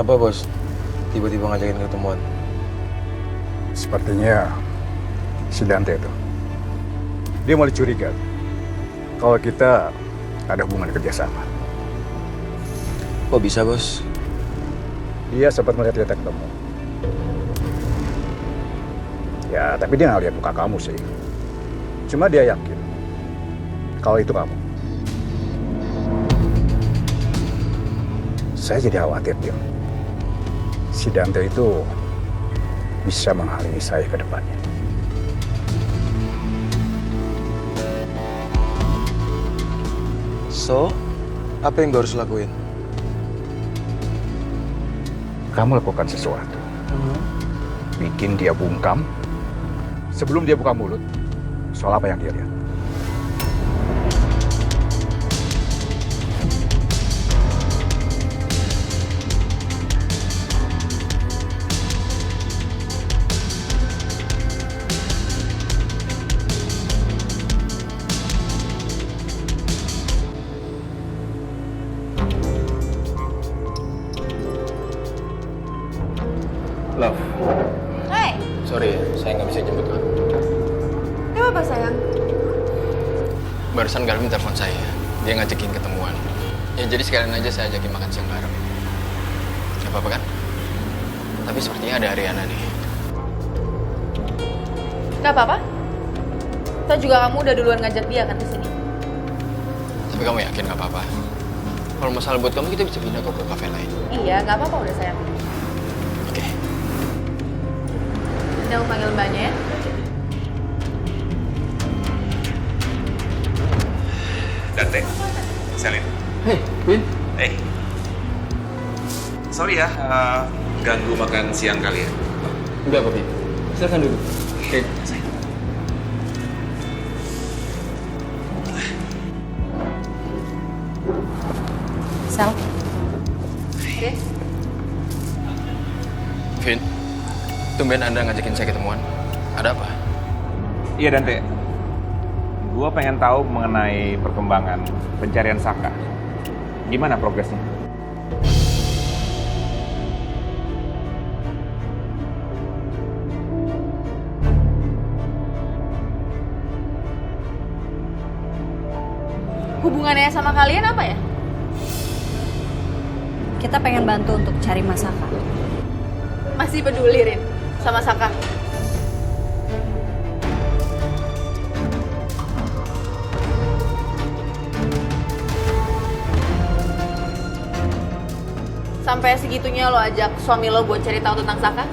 Kenapa bos? Tiba-tiba ngajakin ketemuan. Sepertinya si Dante itu. Dia mulai curiga kalau kita ada hubungan kerjasama. Kok bisa bos? Dia sempat melihat kita ketemu. Ya, tapi dia nggak lihat muka kamu sih. Cuma dia yakin kalau itu kamu. Saya jadi khawatir, Dim. Si Dante itu bisa menghalangi saya ke depannya. So, apa yang gue harus lakuin? Kamu lakukan sesuatu. Bikin dia bungkam sebelum dia buka mulut soal apa yang dia lihat. Love, Hai, sorry ya, saya nggak bisa jemput kamu. gak apa sayang. Barusan Galvin telepon saya, dia ngajakin ketemuan. Ya jadi sekalian aja saya ajakin makan siang bareng. Gak apa-apa kan? Tapi sepertinya ada Ariana nih. Gak apa-apa. Toh juga kamu udah duluan ngajak dia kan ke sini. Tapi kamu yakin gak apa-apa? Kalau masalah buat kamu kita bisa pindah kok ke kafe lain. Iya, gak apa-apa udah sayang. Oke. Udah aku panggil mbaknya ya. Dante, Selin. Hei, Vin. Sorry ya, ganggu makan siang kalian. Enggak kok, Vin. Silahkan duduk. Oke. Sel. Oke. Vin, tumben Anda ngajakin saya ketemuan. Ada apa? Iya Dante, gua pengen tahu mengenai perkembangan pencarian Saka. Gimana progresnya? Hubungannya sama kalian apa ya? Kita pengen bantu untuk cari Mas Saka. Masih peduli, Rin, sama Saka? Sampai segitunya lo ajak suami lo buat cari tahu tentang Saka?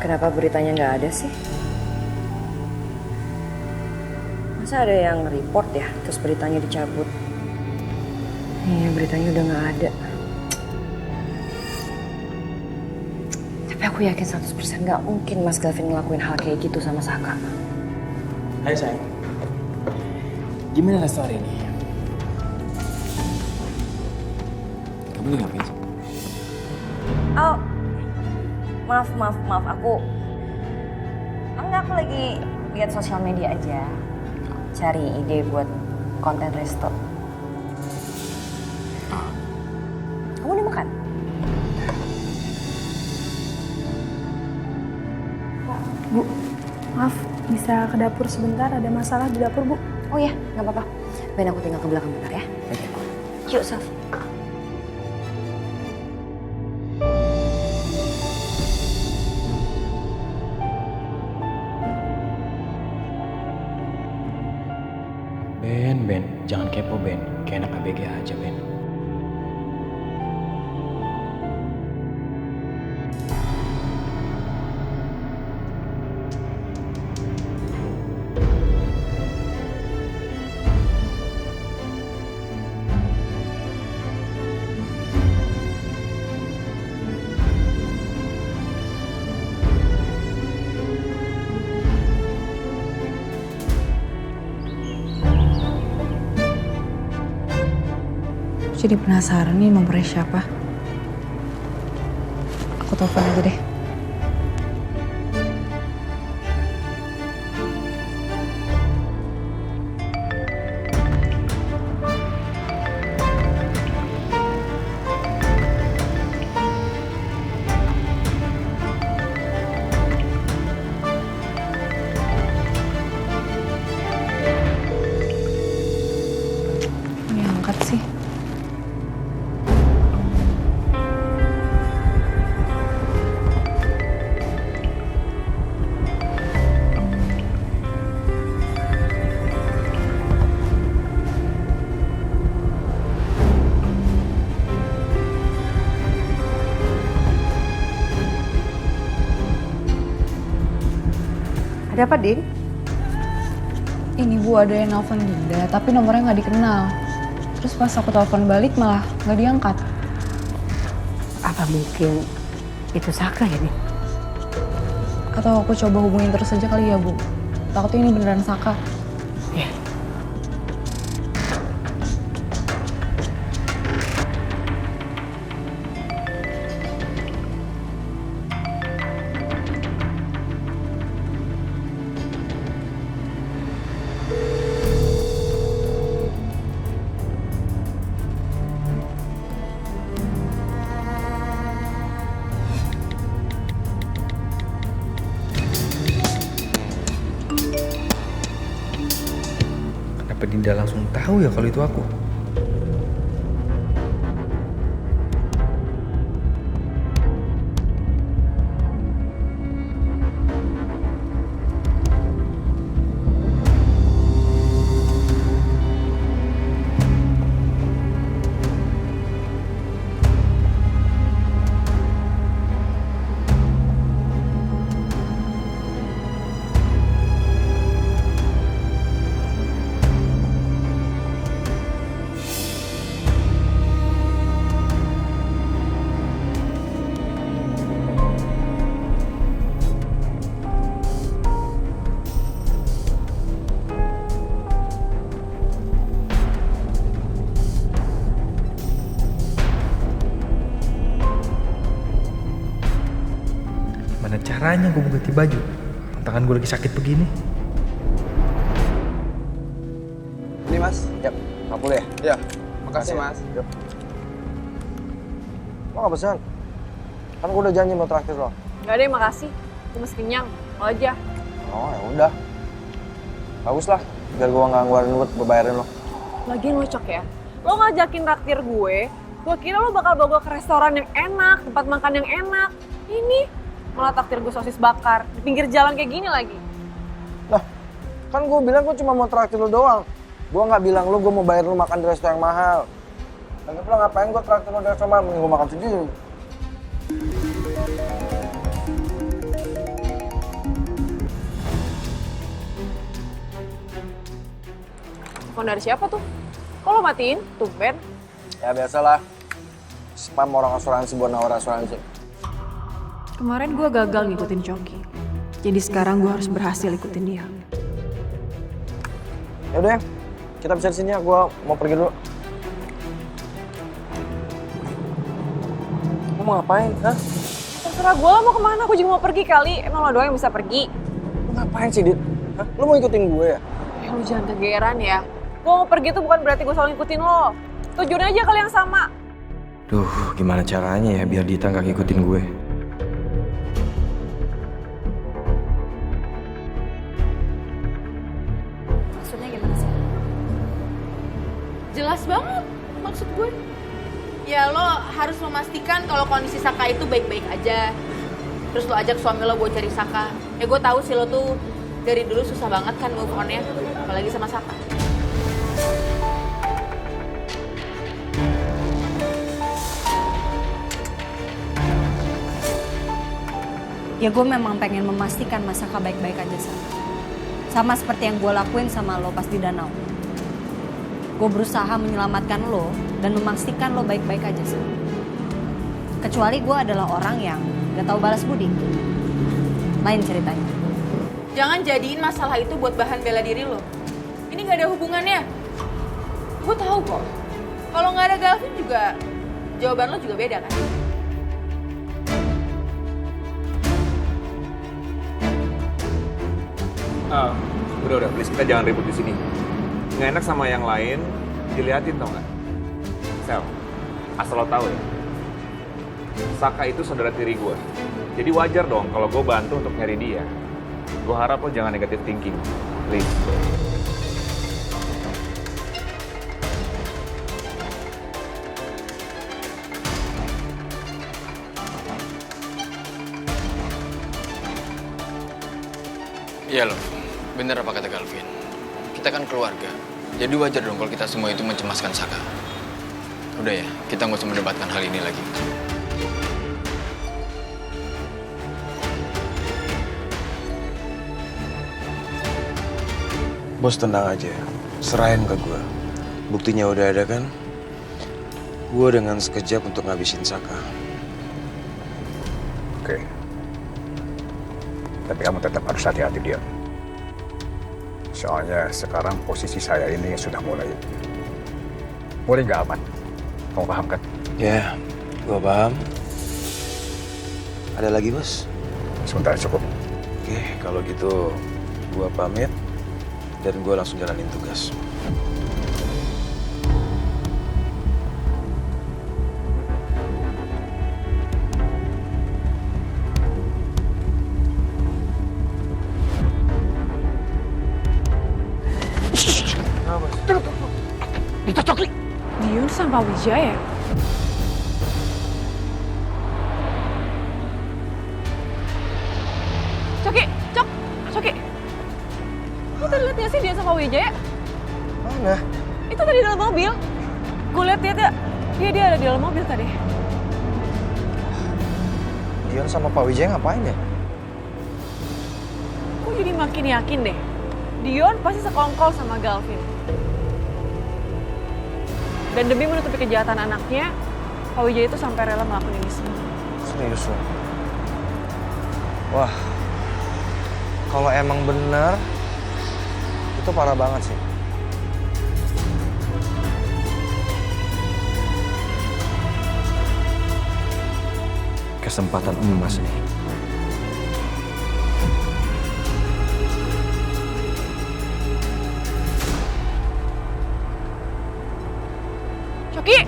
Kenapa beritanya nggak ada sih? Masa ada yang report ya, terus beritanya dicabut? Iya, beritanya udah nggak ada. Tapi aku yakin 100% nggak mungkin Mas Galvin ngelakuin hal kayak gitu sama Saka. Hai sayang. Gimana resto hari ini? Kamu lagi ngapain sih? Oh, maaf. Aku lagi lihat sosial media aja. Cari ide buat konten resto. Kamu udah makan? Bu, maaf, bisa ke dapur sebentar, ada masalah di dapur, Bu. Oh ya, nggak apa-apa. Ben aku tinggal ke belakang bentar ya. Oke. Yuk, Saf. Ben, jangan kepo Ben. Kayak anak ABG aja Ben. jadi penasaran nih nomornya siapa. Aku telepon aja deh. Ini angkat sih. Ada apa, Din? Ini Bu, ada yang nelfon Dinda, tapi nomornya nggak dikenal. Terus pas aku telepon balik malah nggak diangkat. Apa mungkin itu Saka ya, Din? Atau aku coba hubungin terus aja kali ya, Bu. Takutnya ini beneran Saka. Ya. Kenapa Dinda langsung tahu ya kalau itu aku? Gimana caranya gue mau ganti baju? Tangan gue lagi sakit begini. Ini mas, yap, 40 ya? Ya, makasih Mas. Yap. Lo gak pesan? Kan gue udah janji mau traktir lo. Gak deh, makasih. Gue masih kenyang. Lo aja. Oh ya udah. Bagus lah, biar gue gak ngeluarin duit, gue bayarin lo. Lagian lo cok ya. Lo ngajakin traktir gue kira lo bakal bawa gue ke restoran yang enak, tempat makan yang enak. Ini malah traktir gue sosis bakar di pinggir jalan kayak gini lagi. Nah, kan gue bilang gue cuma mau traktir lo doang. Gue gak bilang lo gue mau bayar lo makan di restoran yang mahal. Lagi pula ngapain gue traktir lo di restoran mahal, mending gue makan sendiri. Telepon dari siapa tuh? Kok lo matiin? Tumben. Ya biasalah, spam orang asuransi buat nawar asuransi. Kemarin gue gagal ngikutin Coki. Jadi sekarang gue harus berhasil ikutin dia. Yaudah, kita bisa di sini ya, gue mau pergi dulu. Lo mau ngapain, hah? Terserah gue, lo mau kemana? Aku juga mau pergi kali. Emang lo doang yang bisa pergi. Lo ngapain sih, Dit? Hah? Lo mau ikutin gue ya? Lo jangan kegeeran ya. Gue mau pergi tuh bukan berarti gue selalu ngikutin lo. Tujuannya aja kali yang sama. Duh, gimana caranya ya biar Dita gak ngikutin gue? Maksudnya gimana sih? Jelas banget maksud gue. Ya lo harus memastikan kalau kondisi Saka itu baik-baik aja. Terus lo ajak suami lo buat cari Saka. Ya gue tahu sih lo tuh dari dulu susah banget kan move on-nya. Apalagi sama Saka. Ya gue memang pengen memastikan Mas Saka baik-baik aja sama seperti yang gue lakuin sama lo pas di danau. Gue berusaha menyelamatkan lo dan memastikan lo baik-baik aja sih. Kecuali gue adalah orang yang gak tahu balas budi. Lain ceritanya. Jangan jadiin masalah itu buat bahan bela diri lo. Ini gak ada hubungannya. Gue tahu kok. Kalau nggak ada Galvin juga, jawaban lo juga beda kan? Udah, please kita jangan ribut di sini. Nggak enak sama yang lain, diliatin tau nggak? Sel, asal lo tahu ya, Saka itu saudara tiri gue. Jadi wajar dong kalau gue bantu untuk nyari dia. Gue harap lo jangan negative thinking, please. Iya loh, bener apa kata Galvin. Kita kan keluarga, jadi wajar dong kalau kita semua itu mencemaskan Saka. Udah ya, kita nggak usah mendebatkan hal ini lagi. Bos tenang aja, serahin ke gue. Buktinya udah ada kan? Gue dengan sekejap untuk ngabisin Saka. Oke. Tapi kamu tetap harus hati-hati dia. Soalnya sekarang posisi saya ini sudah mulai nggak aman. Kamu paham kan? Ya, gue paham. Ada lagi bos? Sebentar cukup. Oke, kalau gitu gue pamit dan gue langsung jalanin tugas. Dion sama Wijaya? Coki. Lu tadi liat gak sih dia sama Wijaya? Mana? Itu tadi dalam mobil. Gue liat dia ada di dalam mobil tadi. Dion sama Pak Wijaya ngapain ya? Gue jadi makin yakin deh. Dion pasti sekongkol sama Galvin. Dan demi menutupi kejahatan anaknya, Pak Wijaya itu sampai rela melakukan ini semua. Serius lo? Wah, kalau emang benar, itu parah banget sih. Kesempatan emas nih. Coki!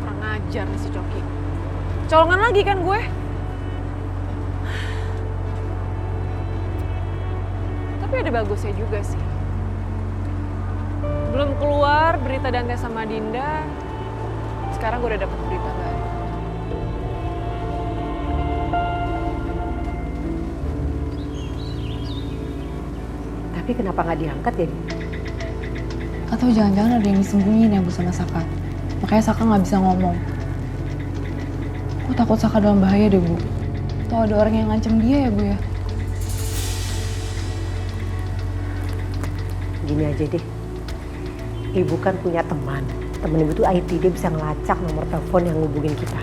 Kurang ajar nih si Coki. Colongan lagi kan gue? Tapi ada bagusnya juga sih. Belum keluar berita Dante sama Dinda, sekarang gue udah dapet berita baru. Tapi kenapa nggak diangkat ya? Atau jangan-jangan ada yang disembunyiin ya Bu sama Saka. Makanya Saka nggak bisa ngomong. Aku takut Saka dalam bahaya deh Bu. Atau ada orang yang ngancem dia ya Bu ya. Gini aja deh. Ibu kan punya teman. Temen ibu tuh IT, dia bisa ngelacak nomor telepon yang ngubungin kita.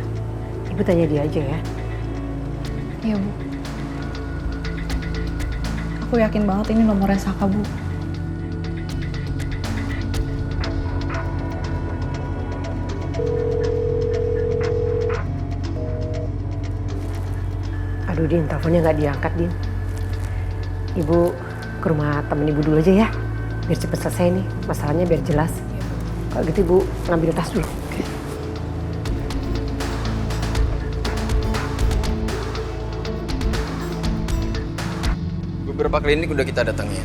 Ibu tanya dia aja ya. Iya Bu. Aku yakin banget ini nomornya Saka Bu. Aduh Din, teleponnya nggak diangkat Din. Ibu ke rumah temen ibu dulu aja ya. Biar cepet selesai nih, masalahnya biar jelas. Kalau gitu ibu ngambil tas dulu. Beberapa klinik udah kita datengin,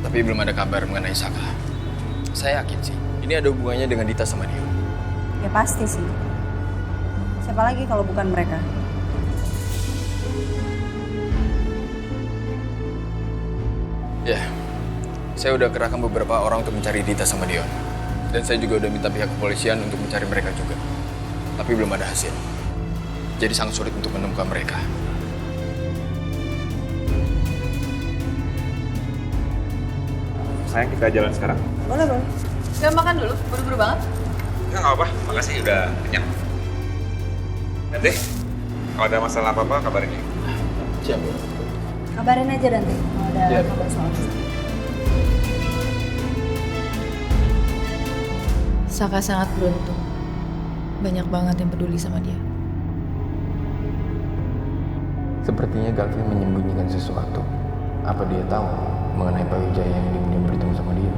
tapi belum ada kabar mengenai Saka. Saya yakin sih, ini ada hubungannya dengan Dita sama Dio. Ya pasti sih. Siapa lagi kalau bukan mereka? Ya, saya udah kerahkan beberapa orang untuk mencari Dita sama Dion. Dan saya juga udah minta pihak kepolisian untuk mencari mereka juga. Tapi belum ada hasil. Jadi sangat sulit untuk menemukan mereka. Sayang, kita jalan sekarang. Boleh. Gak makan dulu, buru-buru banget. Nggak apa-apa, makasih udah kenyang. Dan deh, kalau ada masalah apa-apa kabarin ya. Siap, Bu. Kabarin aja Dante kalau ada kabar soal itu. Saka sangat beruntung. Banyak banget yang peduli sama dia. Sepertinya Galvin menyembunyikan sesuatu. Apa dia tahu mengenai Pak Wijaya yang diam-diam bertemu sama dia?